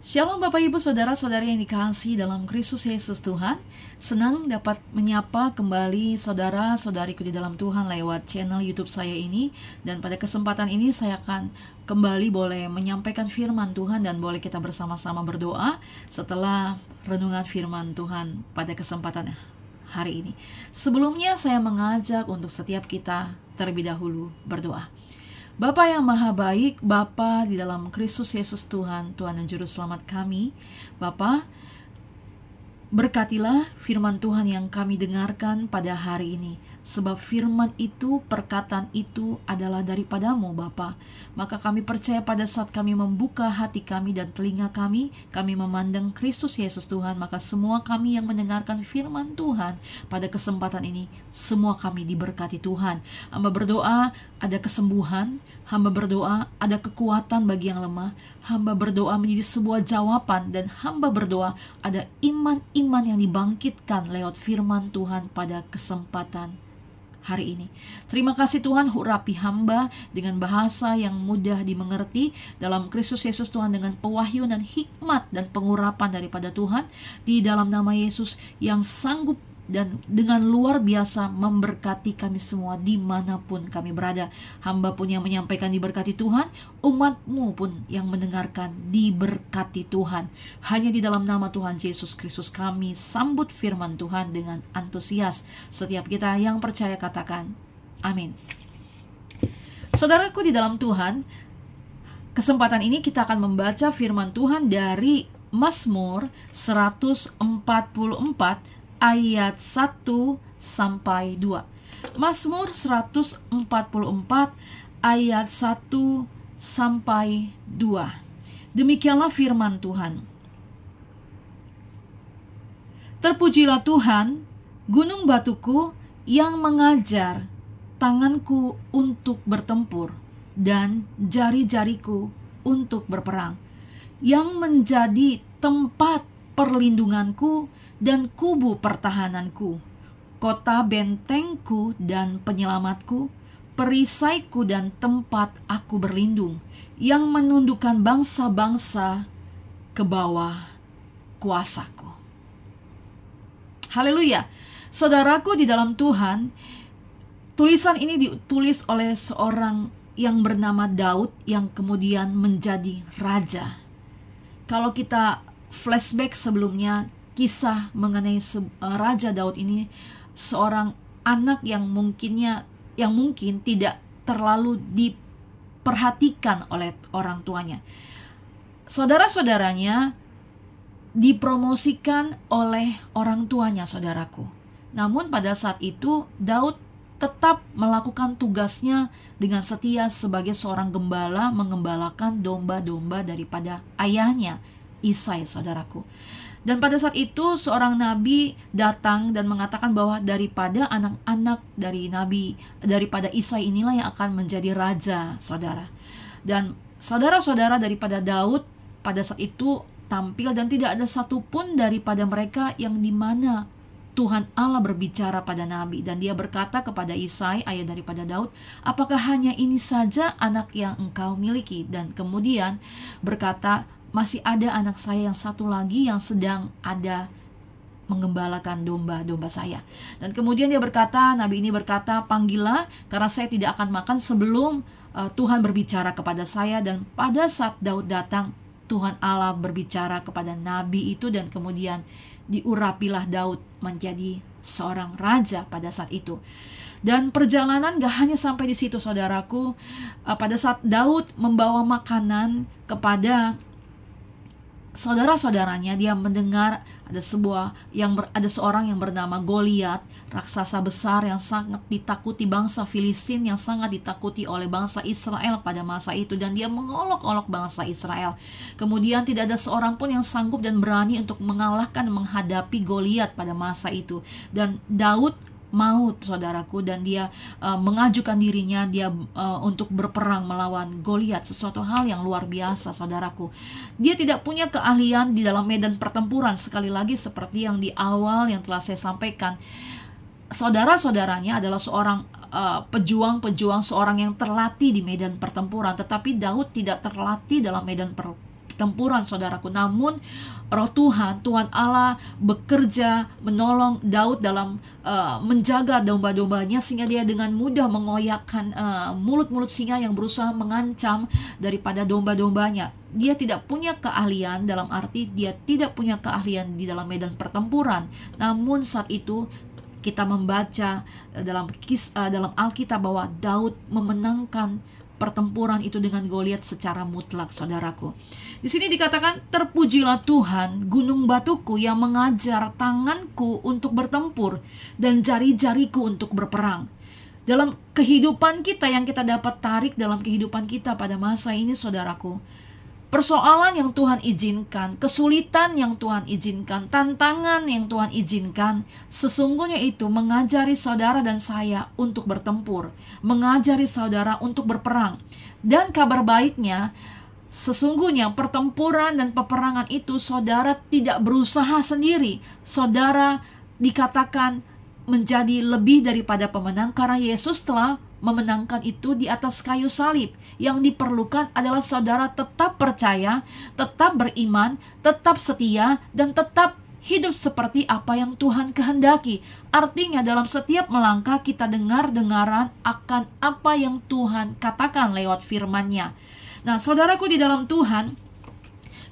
Shalom Bapak Ibu Saudara-saudari yang dikasihi dalam Kristus Yesus Tuhan. Senang dapat menyapa kembali saudara-saudariku di dalam Tuhan lewat channel YouTube saya ini. Dan pada kesempatan ini saya akan kembali boleh menyampaikan firman Tuhan dan boleh kita bersama-sama berdoa setelah renungan firman Tuhan pada kesempatan hari ini. Sebelumnya saya mengajak untuk setiap kita terlebih dahulu berdoa. Bapa yang maha baik, Bapa di dalam Kristus Yesus Tuhan, Tuhan dan Juru Selamat kami. Bapa, berkatilah firman Tuhan yang kami dengarkan pada hari ini. Sebab firman itu, perkataan itu adalah daripadamu Bapa. Maka kami percaya pada saat kami membuka hati kami dan telinga kami memandang Kristus Yesus Tuhan. Maka semua kami yang mendengarkan firman Tuhan pada kesempatan ini, semua kami diberkati Tuhan. Hamba berdoa ada kesembuhan, hamba berdoa ada kekuatan bagi yang lemah, hamba berdoa menjadi sebuah jawaban, dan hamba berdoa ada iman-iman yang dibangkitkan lewat firman Tuhan pada kesempatan hari ini. Terima kasih Tuhan, urapi hamba dengan bahasa yang mudah dimengerti dalam Kristus Yesus Tuhan, dengan pewahyuan dan hikmat dan pengurapan daripada Tuhan di dalam nama Yesus yang sanggup dan dengan luar biasa memberkati kami semua dimanapun kami berada. Hamba pun yang menyampaikan diberkati Tuhan, umatmu pun yang mendengarkan diberkati Tuhan. Hanya di dalam nama Tuhan Yesus Kristus kami sambut firman Tuhan dengan antusias. Setiap kita yang percaya katakan amin. Saudaraku di dalam Tuhan, kesempatan ini kita akan membaca firman Tuhan dari Mazmur 144 ayat 1 sampai 2. Mazmur 144 ayat 1 sampai 2. Demikianlah firman Tuhan. Terpujilah Tuhan, gunung batuku yang mengajar tanganku untuk bertempur dan jari-jariku untuk berperang, yang menjadi tempat perlindunganku dan kubu pertahananku, kota bentengku dan penyelamatku, perisaiku dan tempat aku berlindung, yang menundukkan bangsa-bangsa ke bawah kuasaku. Haleluya. Saudaraku di dalam Tuhan, tulisan ini ditulis oleh seorang yang bernama Daud yang kemudian menjadi raja. Kalau kita flashback sebelumnya, kisah mengenai Raja Daud ini seorang anak yang mungkin tidak terlalu diperhatikan oleh orang tuanya. Saudara-saudaranya dipromosikan oleh orang tuanya, saudaraku. Namun pada saat itu Daud tetap melakukan tugasnya dengan setia sebagai seorang gembala, mengembalakan domba-domba daripada ayahnya Isai, saudaraku. Dan pada saat itu seorang nabi datang dan mengatakan bahwa daripada anak-anak daripada Isai inilah yang akan menjadi raja, saudara. Dan saudara-saudara daripada Daud pada saat itu tampil, dan tidak ada satupun daripada mereka yang dimana Tuhan Allah berbicara pada nabi. Dan dia berkata kepada Isai, ayah daripada Daud, apakah hanya ini saja anak yang engkau miliki? Dan kemudian berkata, masih ada anak saya yang satu lagi yang sedang ada mengembalakan domba-domba saya. Dan kemudian dia berkata, nabi ini berkata, panggillah, karena saya tidak akan makan sebelum Tuhan berbicara kepada saya. Dan pada saat Daud datang, Tuhan Allah berbicara kepada nabi itu, dan kemudian diurapilah Daud menjadi seorang raja pada saat itu. Dan perjalanan gak hanya sampai di situ, saudaraku. Pada saat Daud membawa makanan kepada saudara-saudaranya, dia mendengar ada seorang yang bernama Goliat, raksasa besar yang sangat ditakuti bangsa Filistin, yang sangat ditakuti oleh bangsa Israel pada masa itu, dan dia mengolok-olok bangsa Israel. Kemudian tidak ada seorang pun yang sanggup dan berani untuk mengalahkan, menghadapi Goliat pada masa itu. Dan Daud mau, saudaraku, dan dia mengajukan dirinya untuk berperang melawan Goliat, sesuatu hal yang luar biasa, saudaraku. Dia tidak punya keahlian di dalam medan pertempuran, sekali lagi seperti yang di awal yang telah saya sampaikan. Saudara-saudaranya adalah seorang pejuang-pejuang, seorang yang terlatih di medan pertempuran, tetapi Daud tidak terlatih dalam medan pertempuran, saudaraku. Namun Roh Tuhan, Tuhan Allah bekerja menolong Daud dalam menjaga domba-dombanya, sehingga dia dengan mudah mengoyakkan mulut-mulut singa yang berusaha mengancam daripada domba-dombanya. Dia tidak punya keahlian, dalam arti dia tidak punya keahlian di dalam medan pertempuran. Namun saat itu kita membaca dalam Alkitab bahwa Daud memenangkan pertempuran itu dengan Goliat secara mutlak, saudaraku. Di sini dikatakan, terpujilah Tuhan, gunung batuku yang mengajar tanganku untuk bertempur dan jari-jariku untuk berperang. Dalam kehidupan kita yang kita dapat tarik dalam kehidupan kita pada masa ini, saudaraku, persoalan yang Tuhan izinkan, kesulitan yang Tuhan izinkan, tantangan yang Tuhan izinkan, sesungguhnya itu mengajari saudara dan saya untuk bertempur, mengajari saudara untuk berperang. Dan kabar baiknya, sesungguhnya pertempuran dan peperangan itu saudara tidak berusaha sendiri. Saudara dikatakan menjadi lebih daripada pemenang karena Yesus telah memenangkan itu di atas kayu salib. Yang diperlukan adalah saudara tetap percaya, tetap beriman, tetap setia, dan tetap hidup seperti apa yang Tuhan kehendaki. Artinya dalam setiap melangkah kita dengar-dengaran akan apa yang Tuhan katakan lewat firman-Nya. Nah, saudaraku di dalam Tuhan,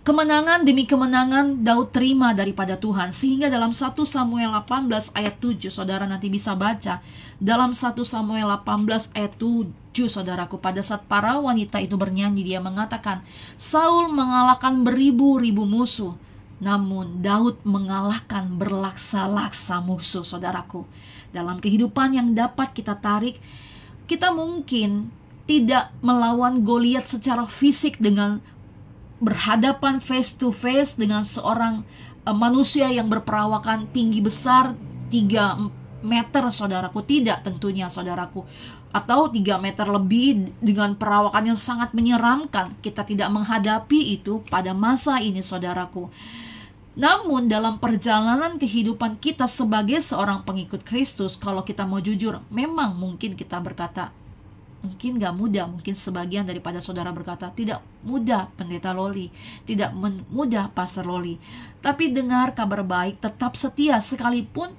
kemenangan demi kemenangan Daud terima daripada Tuhan. Sehingga dalam 1 Samuel 18 ayat 7, saudara nanti bisa baca. Dalam 1 Samuel 18 ayat 7, saudaraku, pada saat para wanita itu bernyanyi, dia mengatakan, Saul mengalahkan beribu-ribu musuh, namun Daud mengalahkan berlaksa-laksa musuh, saudaraku. Dalam kehidupan yang dapat kita tarik, kita mungkin tidak melawan Goliat secara fisik dengan berhadapan face to face dengan seorang manusia yang berperawakan tinggi besar 3 meter, saudaraku. Tidak tentunya, saudaraku. Atau 3 meter lebih dengan perawakan yang sangat menyeramkan. Kita tidak menghadapi itu pada masa ini, saudaraku. Namun dalam perjalanan kehidupan kita sebagai seorang pengikut Kristus, kalau kita mau jujur, memang mungkin kita berkata, mungkin gak mudah. Mungkin sebagian daripada saudara berkata, tidak mudah Pendeta Loli, tidak mudah Pastor Loli. Tapi dengar kabar baik, tetap setia. Sekalipun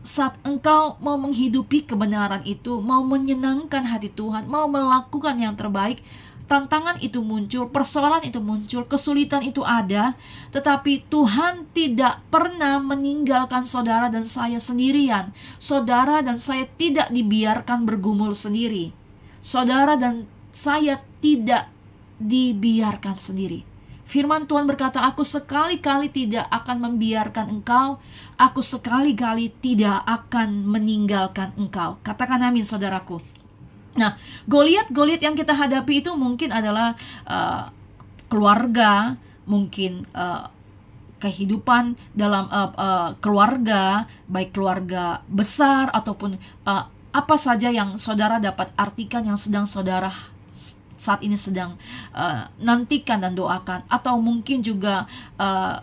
saat engkau mau menghidupi kebenaran itu, mau menyenangkan hati Tuhan, mau melakukan yang terbaik, tantangan itu muncul, persoalan itu muncul, kesulitan itu ada. Tetapi Tuhan tidak pernah meninggalkan saudara dan saya sendirian. Saudara dan saya tidak dibiarkan bergumul sendiri. Saudara dan saya tidak dibiarkan sendiri. Firman Tuhan berkata, aku sekali-kali tidak akan membiarkan engkau, aku sekali-kali tidak akan meninggalkan engkau. Katakan amin, saudaraku. Nah, Goliat yang kita hadapi itu mungkin adalah keluarga, mungkin kehidupan dalam keluarga, baik keluarga besar ataupun apa saja yang saudara dapat artikan yang sedang saudara saat ini sedang nantikan dan doakan. Atau mungkin juga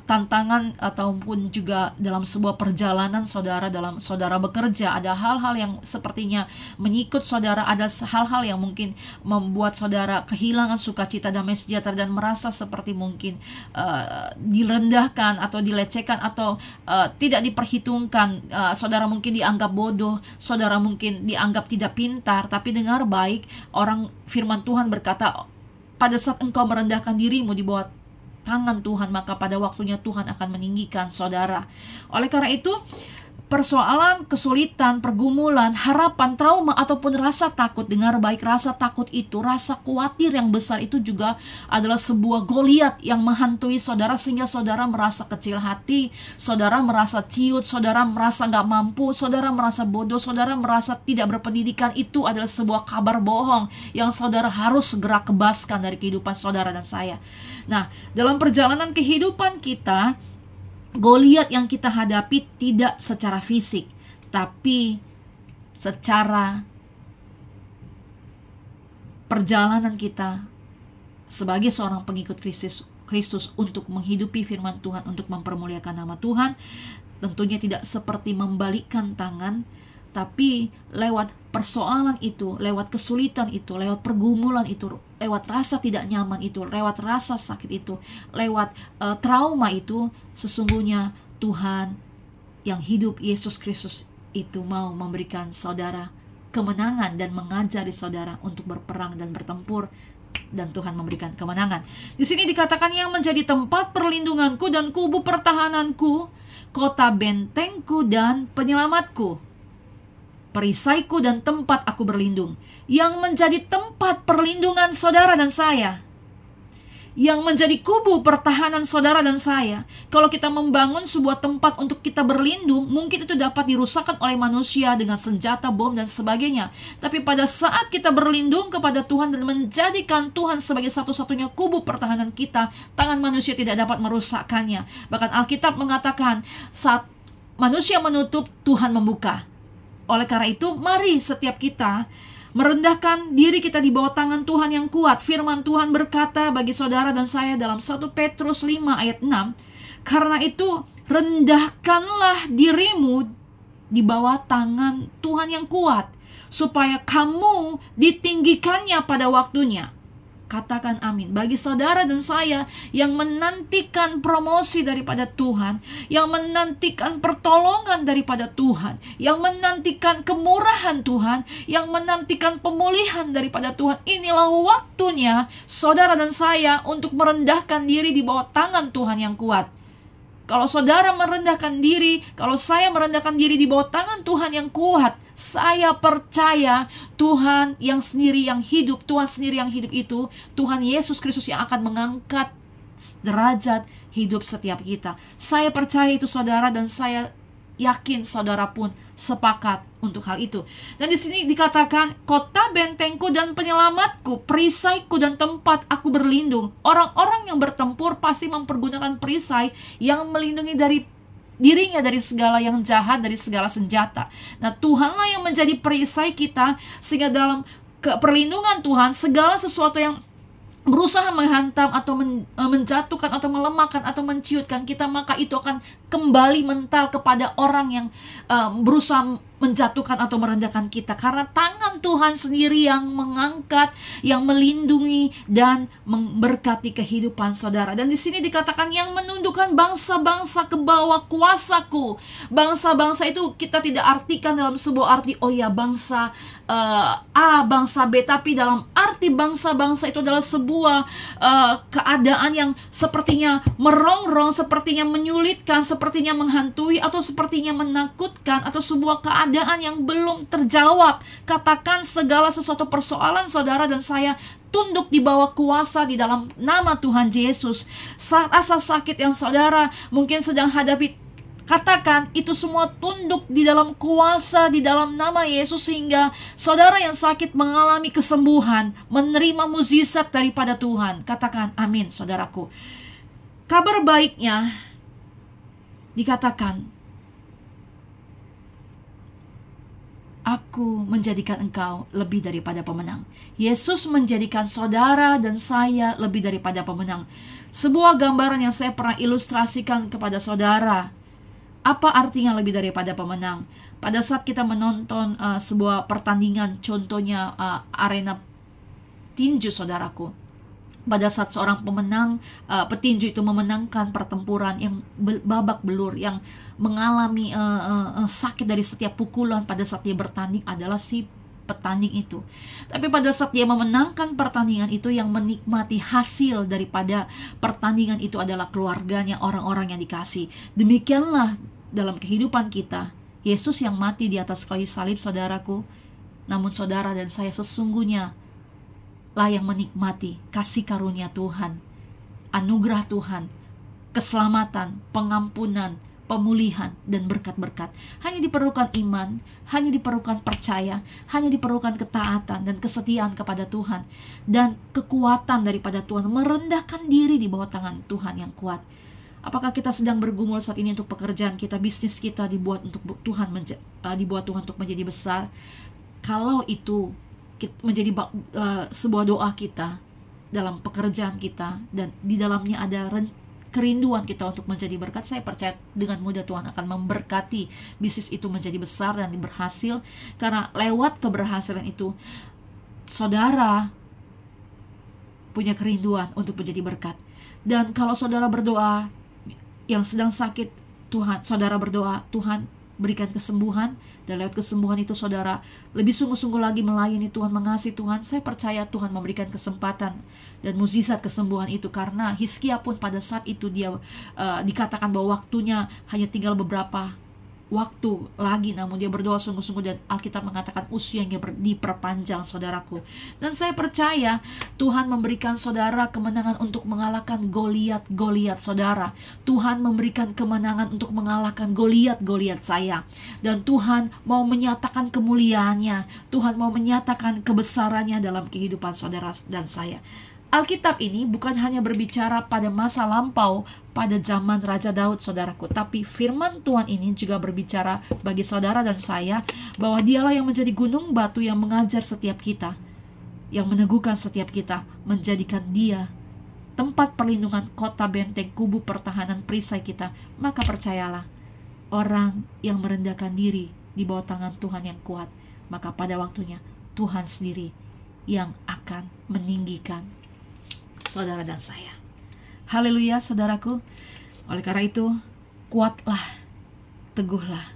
tantangan ataupun juga dalam sebuah perjalanan saudara, dalam saudara bekerja, ada hal-hal yang sepertinya menyikut saudara, ada hal-hal yang mungkin membuat saudara kehilangan sukacita, damai sejahtera, dan merasa seperti mungkin direndahkan atau dilecehkan atau tidak diperhitungkan. Saudara mungkin dianggap bodoh, saudara mungkin dianggap tidak pintar. Tapi dengar baik, orang firman Tuhan berkata, pada saat engkau merendahkan dirimu di bawah tangan Tuhan, maka pada waktunya Tuhan akan meninggikan saudara. Oleh karena itu, persoalan, kesulitan, pergumulan, harapan, trauma, ataupun rasa takut, dengar baik, rasa takut itu, rasa khawatir yang besar itu juga adalah sebuah Goliat yang menghantui saudara, sehingga saudara merasa kecil hati, saudara merasa ciut, saudara merasa gak mampu, saudara merasa bodoh, saudara merasa tidak berpendidikan. Itu adalah sebuah kabar bohong yang saudara harus segera kebaskan dari kehidupan saudara dan saya. Nah, dalam perjalanan kehidupan kita, Goliat yang kita hadapi tidak secara fisik, tapi secara perjalanan kita sebagai seorang pengikut Kristus untuk menghidupi firman Tuhan, untuk mempermuliakan nama Tuhan. Tentunya tidak seperti membalikkan tangan, Tapi lewat persoalan itu, lewat kesulitan itu, lewat pergumulan itu, lewat rasa tidak nyaman itu, lewat rasa sakit itu, lewat trauma itu, sesungguhnya Tuhan yang hidup, Yesus Kristus itu mau memberikan saudara kemenangan dan mengajari saudara untuk berperang dan bertempur, dan Tuhan memberikan kemenangan. Di sini dikatakan yang menjadi tempat perlindunganku dan kubu pertahananku, kota bentengku dan penyelamatku, perisaiku dan tempat aku berlindung. Yang menjadi tempat perlindungan saudara dan saya, yang menjadi kubu pertahanan saudara dan saya. Kalau kita membangun sebuah tempat untuk kita berlindung, mungkin itu dapat dirusakkan oleh manusia dengan senjata, bom, dan sebagainya. Tapi pada saat kita berlindung kepada Tuhan dan menjadikan Tuhan sebagai satu-satunya kubu pertahanan kita, tangan manusia tidak dapat merusakkannya. Bahkan Alkitab mengatakan, saat manusia menutup, Tuhan membuka. Oleh karena itu, mari setiap kita merendahkan diri kita di bawah tangan Tuhan yang kuat. Firman Tuhan berkata bagi saudara dan saya dalam 1 Petrus 5 ayat 6, karena itu rendahkanlah dirimu di bawah tangan Tuhan yang kuat, supaya kamu ditinggikannya pada waktunya. Katakan amin. Bagi saudara dan saya yang menantikan promosi daripada Tuhan, yang menantikan pertolongan daripada Tuhan, yang menantikan kemurahan Tuhan, yang menantikan pemulihan daripada Tuhan, inilah waktunya saudara dan saya untuk merendahkan diri di bawah tangan Tuhan yang kuat. Kalau saudara merendahkan diri, kalau saya merendahkan diri di bawah tangan Tuhan yang kuat, saya percaya Tuhan yang sendiri yang hidup, Tuhan sendiri yang hidup itu, Tuhan Yesus Kristus yang akan mengangkat derajat hidup setiap kita. Saya percaya itu saudara, dan saya yakin saudara pun sepakat untuk hal itu. Dan di sini dikatakan, kota bentengku dan penyelamatku, perisaiku dan tempat aku berlindung. Orang-orang yang bertempur pasti mempergunakan perisai yang melindungi dari dirinya dari segala yang jahat, dari segala senjata. Nah, Tuhanlah yang menjadi perisai kita, sehingga dalam perlindungan Tuhan, segala sesuatu yang berusaha menghantam atau menjatuhkan atau melemahkan atau menciutkan kita, maka itu akan kembali mental kepada orang yang berusaha menjatuhkan atau merendahkan kita, karena tangan Tuhan sendiri yang mengangkat, yang melindungi dan memberkati kehidupan saudara. Dan di sini dikatakan yang menundukkan bangsa-bangsa ke bawah kuasaku. Bangsa-bangsa itu kita tidak artikan dalam sebuah arti oh ya bangsa A, bangsa B, tapi dalam arti bangsa-bangsa itu adalah sebuah keadaan yang sepertinya merongrong, sepertinya menyulitkan, sepertinya menghantui, atau sepertinya menakutkan, atau sebuah keadaan yang belum terjawab. Katakan segala sesuatu persoalan saudara dan saya tunduk di bawah kuasa di dalam nama Tuhan Yesus. Rasa sakit yang saudara mungkin sedang hadapi, katakan itu semua tunduk di dalam kuasa di dalam nama Yesus, sehingga saudara yang sakit mengalami kesembuhan, menerima mukjizat daripada Tuhan. Katakan amin saudaraku. Kabar baiknya dikatakan, aku menjadikan engkau lebih daripada pemenang. Yesus menjadikan saudara dan saya lebih daripada pemenang. Sebuah gambaran yang saya pernah ilustrasikan kepada saudara. Apa artinya lebih daripada pemenang? Pada saat kita menonton sebuah pertandingan, contohnya arena tinju saudaraku. Pada saat seorang pemenang petinju itu memenangkan pertempuran yang babak belur, yang mengalami sakit dari setiap pukulan pada saat dia bertanding adalah si petanding itu. Tapi pada saat dia memenangkan pertandingan itu, yang menikmati hasil daripada pertandingan itu adalah keluarganya, orang-orang yang dikasih. Demikianlah dalam kehidupan kita. Yesus yang mati di atas kayu salib saudaraku, namun saudara dan saya sesungguhnya lah yang menikmati kasih karunia Tuhan, anugerah Tuhan, keselamatan, pengampunan, pemulihan, dan berkat-berkat. Hanya diperlukan iman, hanya diperlukan percaya, hanya diperlukan ketaatan dan kesetiaan kepada Tuhan, dan kekuatan daripada Tuhan, merendahkan diri di bawah tangan Tuhan yang kuat. Apakah kita sedang bergumul saat ini untuk pekerjaan kita, bisnis kita dibuat untuk Tuhan, dibuat Tuhan untuk menjadi besar? Kalau itu menjadi sebuah doa kita dalam pekerjaan kita, dan di dalamnya ada kerinduan kita untuk menjadi berkat, saya percaya dengan mudah Tuhan akan memberkati bisnis itu menjadi besar dan berhasil. Karena lewat keberhasilan itu, saudara punya kerinduan untuk menjadi berkat. Dan kalau saudara berdoa, yang sedang sakit, saudara berdoa, Tuhan berikan kesembuhan, dan lewat kesembuhan itu saudara lebih sungguh-sungguh lagi melayani Tuhan, mengasihi Tuhan, saya percaya Tuhan memberikan kesempatan dan mukjizat kesembuhan itu. Karena Hizkia pun pada saat itu dia dikatakan bahwa waktunya hanya tinggal beberapa waktu lagi, namun dia berdoa sungguh-sungguh, dan Alkitab mengatakan usianya diperpanjang, saudaraku. Dan saya percaya Tuhan memberikan saudara kemenangan untuk mengalahkan Goliat saudara. Tuhan memberikan kemenangan untuk mengalahkan Goliat saya. Dan Tuhan mau menyatakan kemuliaannya, Tuhan mau menyatakan kebesarannya dalam kehidupan saudara dan saya. Alkitab ini bukan hanya berbicara pada masa lampau, pada zaman Raja Daud, saudaraku, tapi firman Tuhan ini juga berbicara bagi saudara dan saya, bahwa dialah yang menjadi gunung batu yang mengajar setiap kita, yang meneguhkan setiap kita, menjadikan dia tempat perlindungan, kota benteng, kubu pertahanan perisai kita. Maka percayalah, orang yang merendahkan diri di bawah tangan Tuhan yang kuat, maka pada waktunya Tuhan sendiri yang akan meninggikan saudara dan saya. Haleluya, saudaraku. Oleh karena itu, kuatlah, teguhlah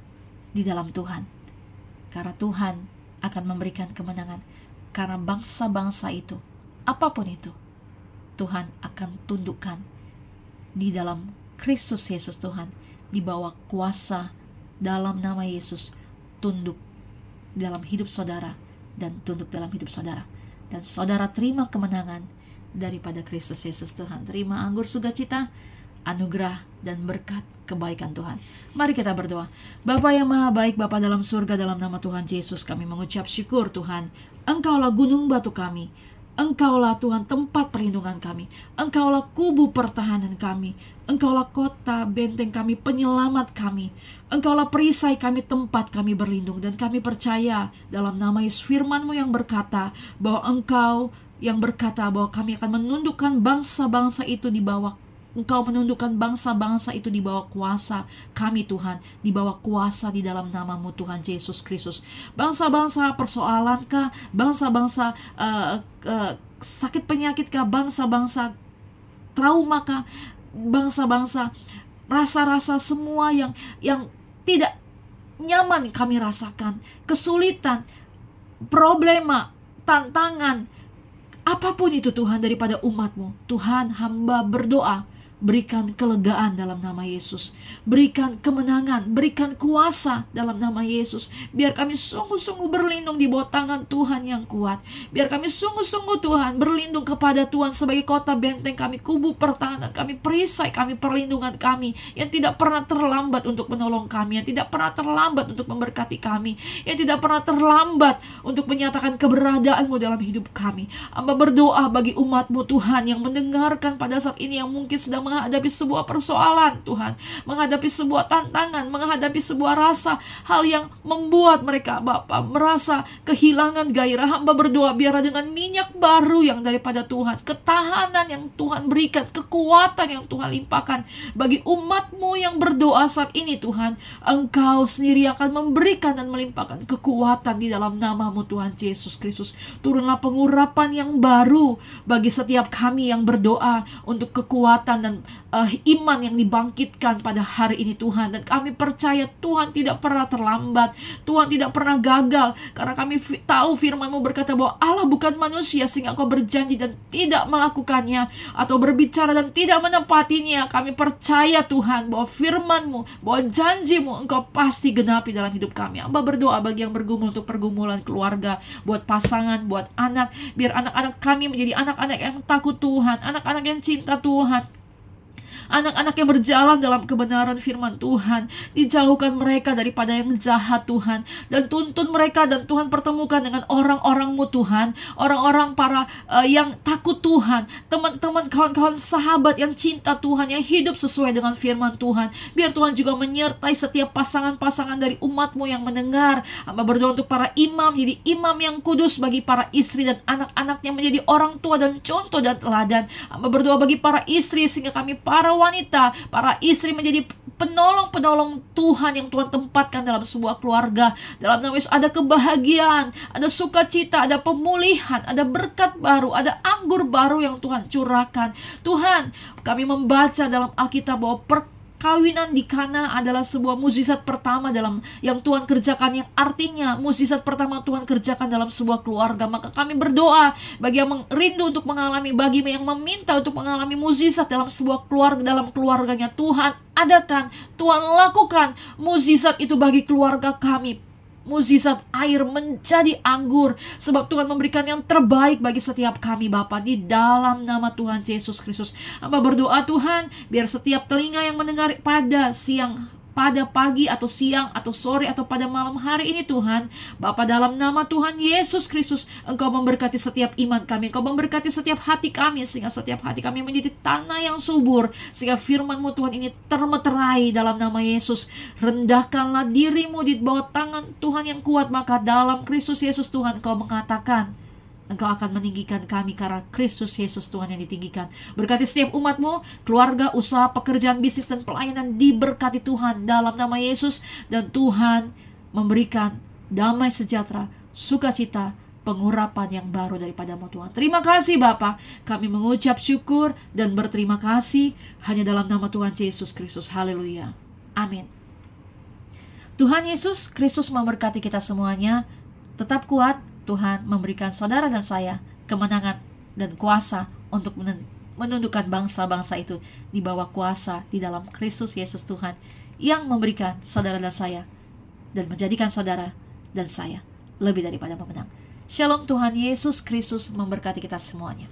di dalam Tuhan, karena Tuhan akan memberikan kemenangan. Karena bangsa-bangsa itu, apapun itu, Tuhan akan tundukkan di dalam Kristus Yesus. Tuhan di bawah kuasa dalam nama Yesus, tunduk dalam hidup saudara dan tunduk dalam hidup saudara. Dan saudara terima kemenangan daripada Kristus Yesus. Tuhan terima anggur sukacita, anugerah dan berkat kebaikan Tuhan. Mari kita berdoa. Bapa yang maha baik, Bapa dalam surga, dalam nama Tuhan Yesus kami mengucap syukur Tuhan. Engkaulah gunung batu kami, Engkaulah Tuhan tempat perlindungan kami, Engkaulah kubu pertahanan kami, Engkaulah kota benteng kami, penyelamat kami, Engkaulah perisai kami, tempat kami berlindung. Dan kami percaya dalam nama Yesus, firman-Mu yang berkata bahwa Engkau yang berkata bahwa kami akan menundukkan bangsa-bangsa itu di bawah, Engkau menundukkan bangsa-bangsa itu di bawah kuasa kami Tuhan, di bawah kuasa di dalam nama-Mu Tuhan Yesus Kristus. Bangsa-bangsa persoalankah, bangsa-bangsa sakit penyakitkah, bangsa-bangsa traumakah, bangsa-bangsa rasa-rasa semua yang tidak nyaman kami rasakan, kesulitan, problema, tantangan, apapun itu Tuhan daripada umat-Mu, Tuhan hamba berdoa, berikan kelegaan dalam nama Yesus, berikan kemenangan, berikan kuasa dalam nama Yesus. Biar kami sungguh-sungguh berlindung di bawah tangan Tuhan yang kuat. Biar kami sungguh-sungguh Tuhan berlindung kepada Tuhan sebagai kota benteng kami, kubu pertahanan kami, perisai kami, perlindungan kami, yang tidak pernah terlambat untuk menolong kami, yang tidak pernah terlambat untuk memberkati kami, yang tidak pernah terlambat untuk menyatakan keberadaan-Mu dalam hidup kami. Hamba berdoa bagi umat-Mu Tuhan yang mendengarkan pada saat ini, yang mungkin sedang menghadapi sebuah persoalan Tuhan, menghadapi sebuah tantangan, menghadapi sebuah rasa, hal yang membuat mereka Bapa merasa kehilangan gairah. Hamba berdoa biar dengan minyak baru yang daripada Tuhan, ketahanan yang Tuhan berikan, kekuatan yang Tuhan limpahkan bagi umat-Mu yang berdoa saat ini Tuhan, Engkau sendiri akan memberikan dan melimpahkan kekuatan di dalam nama-Mu Tuhan Yesus Kristus. Turunlah pengurapan yang baru bagi setiap kami yang berdoa untuk kekuatan dan iman yang dibangkitkan pada hari ini Tuhan. Dan kami percaya Tuhan tidak pernah terlambat, Tuhan tidak pernah gagal, karena kami tahu firman-Mu berkata bahwa Allah bukan manusia sehingga Engkau berjanji dan tidak melakukannya, atau berbicara dan tidak menepatinya. Kami percaya Tuhan bahwa firman-Mu, bahwa janji-Mu Engkau pasti genapi dalam hidup kami. Hamba berdoa bagi yang bergumul untuk pergumulan keluarga, buat pasangan, buat anak, biar anak-anak kami menjadi anak-anak yang takut Tuhan, anak-anak yang cinta Tuhan, anak-anak yang berjalan dalam kebenaran firman Tuhan. Dijauhkan mereka daripada yang jahat Tuhan, dan tuntun mereka, dan Tuhan pertemukan dengan orang-orang-Mu Tuhan, orang-orang para yang takut Tuhan, teman-teman, kawan-kawan, sahabat yang cinta Tuhan, yang hidup sesuai dengan firman Tuhan. Biar Tuhan juga menyertai setiap pasangan-pasangan dari umat-Mu yang mendengar. Hamba berdoa untuk para imam, jadi imam yang kudus bagi para istri dan anak-anaknya, menjadi orang tua dan contoh dan teladan. Hamba berdoa bagi para istri sehingga kami para wanita, para istri menjadi penolong-penolong Tuhan yang Tuhan tempatkan dalam sebuah keluarga. Dalam nama Yesus ada kebahagiaan, ada sukacita, ada pemulihan, ada berkat baru, ada anggur baru yang Tuhan curahkan. Tuhan, kami membaca dalam Alkitab bahwa perkawinan di Kana adalah sebuah mukjizat pertama dalam yang Tuhan kerjakan, yang artinya mukjizat pertama Tuhan kerjakan dalam sebuah keluarga. Maka kami berdoa bagi yang rindu untuk mengalami, bagi yang meminta untuk mengalami mukjizat dalam sebuah keluarga, dalam keluarganya. Tuhan adakan, Tuhan lakukan mukjizat itu bagi keluarga kami. Mukjizat air menjadi anggur, sebab Tuhan memberikan yang terbaik bagi setiap kami Bapa, di dalam nama Tuhan Yesus Kristus. Hamba berdoa Tuhan, biar setiap telinga yang mendengar pada pagi atau siang atau sore atau pada malam hari ini Tuhan, Bapa, dalam nama Tuhan Yesus Kristus, Engkau memberkati setiap iman kami, Engkau memberkati setiap hati kami, sehingga setiap hati kami menjadi tanah yang subur, sehingga firman-Mu Tuhan ini termeterai dalam nama Yesus. Rendahkanlah dirimu di bawah tangan Tuhan yang kuat, maka dalam Kristus Yesus Tuhan, Engkau mengatakan Engkau akan meninggikan kami karena Kristus Yesus Tuhan yang ditinggikan. Berkati setiap umat-Mu, keluarga, usaha, pekerjaan, bisnis, dan pelayanan diberkati Tuhan dalam nama Yesus. Dan Tuhan memberikan damai sejahtera, sukacita, pengurapan yang baru daripada-Mu Tuhan. Terima kasih Bapa, kami mengucap syukur dan berterima kasih hanya dalam nama Tuhan Yesus Kristus. Haleluya. Amin. Tuhan Yesus Kristus memberkati kita semuanya. Tetap kuat. Tuhan memberikan saudara dan saya kemenangan dan kuasa untuk menundukkan bangsa-bangsa itu di bawah kuasa di dalam Kristus Yesus Tuhan, yang memberikan saudara dan saya dan menjadikan saudara dan saya lebih daripada pemenang. Shalom, Tuhan Yesus Kristus memberkati kita semuanya.